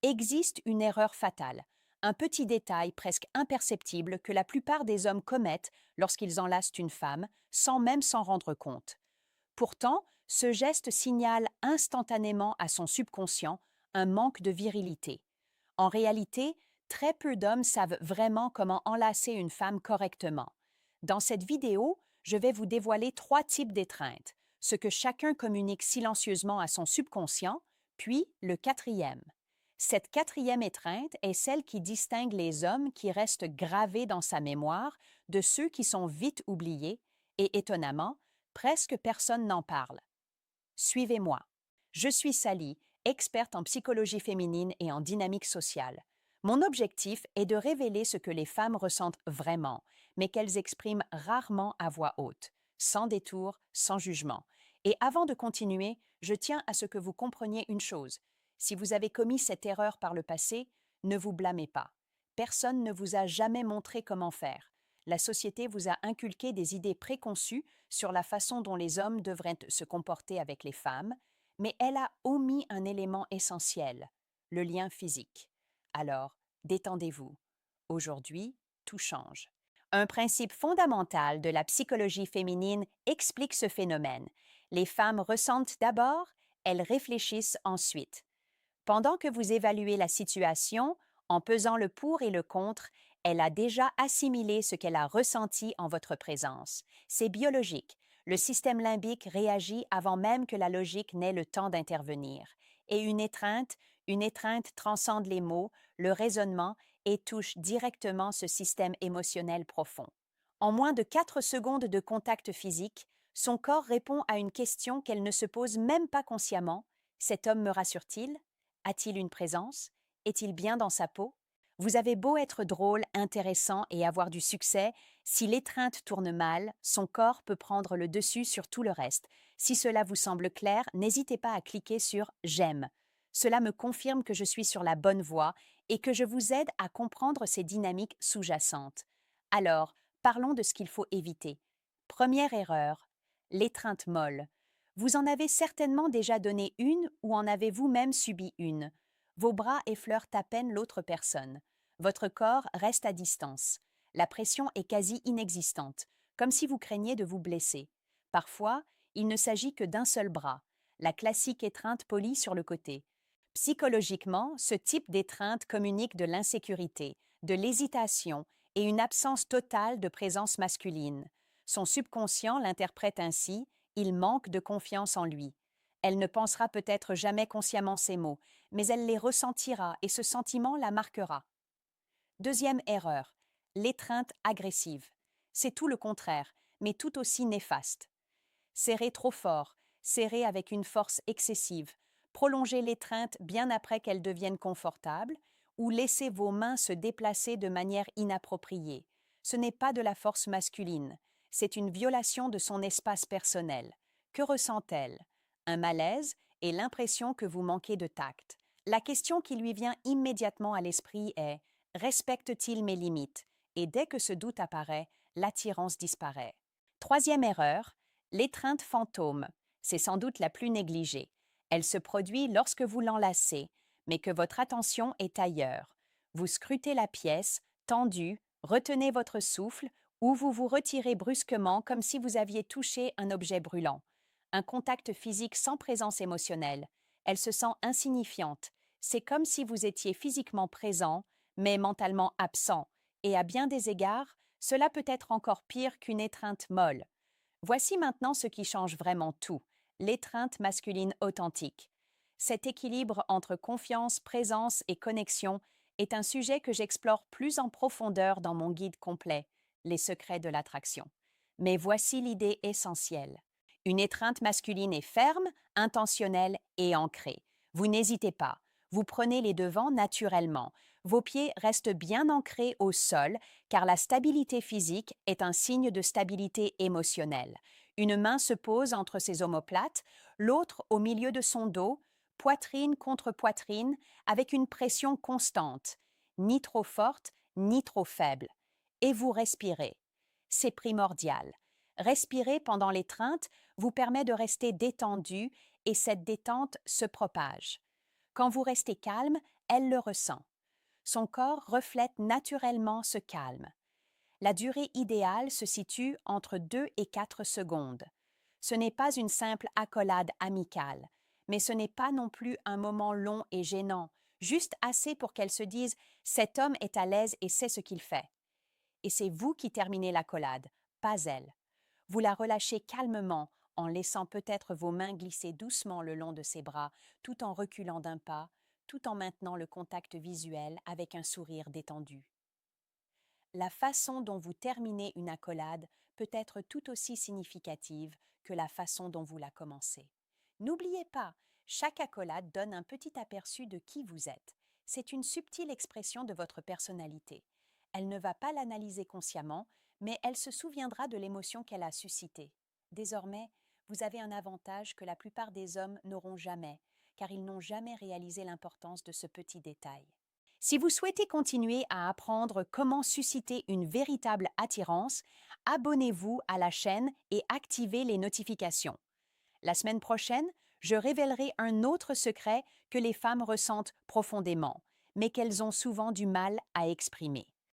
Existe une erreur fatale, un petit détail presque imperceptible que la plupart des hommes commettent lorsqu'ils enlacent une femme, sans même s'en rendre compte. Pourtant, ce geste signale instantanément à son subconscient un manque de virilité. En réalité, très peu d'hommes savent vraiment comment enlacer une femme correctement. Dans cette vidéo, je vais vous dévoiler 3 types d'étreintes, ce que chacun communique silencieusement à son subconscient, puis le quatrième. Cette quatrième étreinte est celle qui distingue les hommes qui restent gravés dans sa mémoire de ceux qui sont vite oubliés et, étonnamment, presque personne n'en parle. Suivez-moi. Je suis Sally, experte en psychologie féminine et en dynamique sociale. Mon objectif est de révéler ce que les femmes ressentent vraiment, mais qu'elles expriment rarement à voix haute, sans détour, sans jugement. Et avant de continuer, je tiens à ce que vous compreniez une chose. Si vous avez commis cette erreur par le passé, ne vous blâmez pas. Personne ne vous a jamais montré comment faire. La société vous a inculqué des idées préconçues sur la façon dont les hommes devraient se comporter avec les femmes, mais elle a omis un élément essentiel, le lien physique. Alors, détendez-vous. Aujourd'hui, tout change. Un principe fondamental de la psychologie féminine explique ce phénomène. Les femmes ressentent d'abord, elles réfléchissent ensuite. Pendant que vous évaluez la situation, en pesant le pour et le contre, elle a déjà assimilé ce qu'elle a ressenti en votre présence. C'est biologique. Le système limbique réagit avant même que la logique n'ait le temps d'intervenir. Et une étreinte transcende les mots, le raisonnement et touche directement ce système émotionnel profond. En moins de 4 secondes de contact physique, son corps répond à une question qu'elle ne se pose même pas consciemment. Cet homme me rassure-t-il? A-t-il une présence? Est-il bien dans sa peau? Vous avez beau être drôle, intéressant et avoir du succès, si l'étreinte tourne mal, son corps peut prendre le dessus sur tout le reste. Si cela vous semble clair, n'hésitez pas à cliquer sur J'aime. Cela me confirme que je suis sur la bonne voie et que je vous aide à comprendre ces dynamiques sous-jacentes. Alors, parlons de ce qu'il faut éviter. Première erreur, l'étreinte molle. Vous en avez certainement déjà donné une ou en avez vous-même subi une. Vos bras effleurent à peine l'autre personne. Votre corps reste à distance. La pression est quasi inexistante, comme si vous craigniez de vous blesser. Parfois, il ne s'agit que d'un seul bras, la classique étreinte polie sur le côté. Psychologiquement, ce type d'étreinte communique de l'insécurité, de l'hésitation et une absence totale de présence masculine. Son subconscient l'interprète ainsi, il manque de confiance en lui. Elle ne pensera peut-être jamais consciemment ces mots, mais elle les ressentira et ce sentiment la marquera. Deuxième erreur, l'étreinte agressive. C'est tout le contraire, mais tout aussi néfaste. Serrez trop fort, serrez avec une force excessive, prolongez l'étreinte bien après qu'elle devienne confortable, ou laissez vos mains se déplacer de manière inappropriée. Ce n'est pas de la force masculine, c'est une violation de son espace personnel. Que ressent-elle? Un malaise et l'impression que vous manquez de tact. La question qui lui vient immédiatement à l'esprit est: respecte-t-il mes limites? Et dès que ce doute apparaît, l'attirance disparaît. Troisième erreur, l'étreinte fantôme. C'est sans doute la plus négligée. Elle se produit lorsque vous l'enlacez, mais que votre attention est ailleurs. Vous scrutez la pièce, tendue, retenez votre souffle ou vous vous retirez brusquement comme si vous aviez touché un objet brûlant. Un contact physique sans présence émotionnelle. Elle se sent insignifiante. C'est comme si vous étiez physiquement présent, mais mentalement absent. Et à bien des égards, cela peut être encore pire qu'une étreinte molle. Voici maintenant ce qui change vraiment tout, l'étreinte masculine authentique. Cet équilibre entre confiance, présence et connexion est un sujet que j'explore plus en profondeur dans mon guide complet, Les secrets de l'attraction. Mais voici l'idée essentielle. Une étreinte masculine est ferme, intentionnelle et ancrée. Vous n'hésitez pas. Vous prenez les devants naturellement. Vos pieds restent bien ancrés au sol car la stabilité physique est un signe de stabilité émotionnelle. Une main se pose entre ses omoplates, l'autre au milieu de son dos, poitrine contre poitrine, avec une pression constante, ni trop forte, ni trop faible. Et vous respirez. C'est primordial. Respirer pendant l'étreinte vous permet de rester détendu et cette détente se propage. Quand vous restez calme, elle le ressent. Son corps reflète naturellement ce calme. La durée idéale se situe entre 2 et 4 secondes. Ce n'est pas une simple accolade amicale, mais ce n'est pas non plus un moment long et gênant, juste assez pour qu'elle se dise « cet homme est à l'aise et sait ce qu'il fait ». Et c'est vous qui terminez l'accolade, pas elle. Vous la relâchez calmement en laissant peut-être vos mains glisser doucement le long de ses bras, tout en reculant d'un pas, tout en maintenant le contact visuel avec un sourire détendu. La façon dont vous terminez une accolade peut être tout aussi significative que la façon dont vous la commencez. N'oubliez pas, chaque accolade donne un petit aperçu de qui vous êtes. C'est une subtile expression de votre personnalité. Elle ne va pas l'analyser consciemment, mais elle se souviendra de l'émotion qu'elle a suscitée. Désormais, vous avez un avantage que la plupart des hommes n'auront jamais, car ils n'ont jamais réalisé l'importance de ce petit détail. Si vous souhaitez continuer à apprendre comment susciter une véritable attirance, abonnez-vous à la chaîne et activez les notifications. La semaine prochaine, je révélerai un autre secret que les femmes ressentent profondément, mais qu'elles ont souvent du mal à exprimer.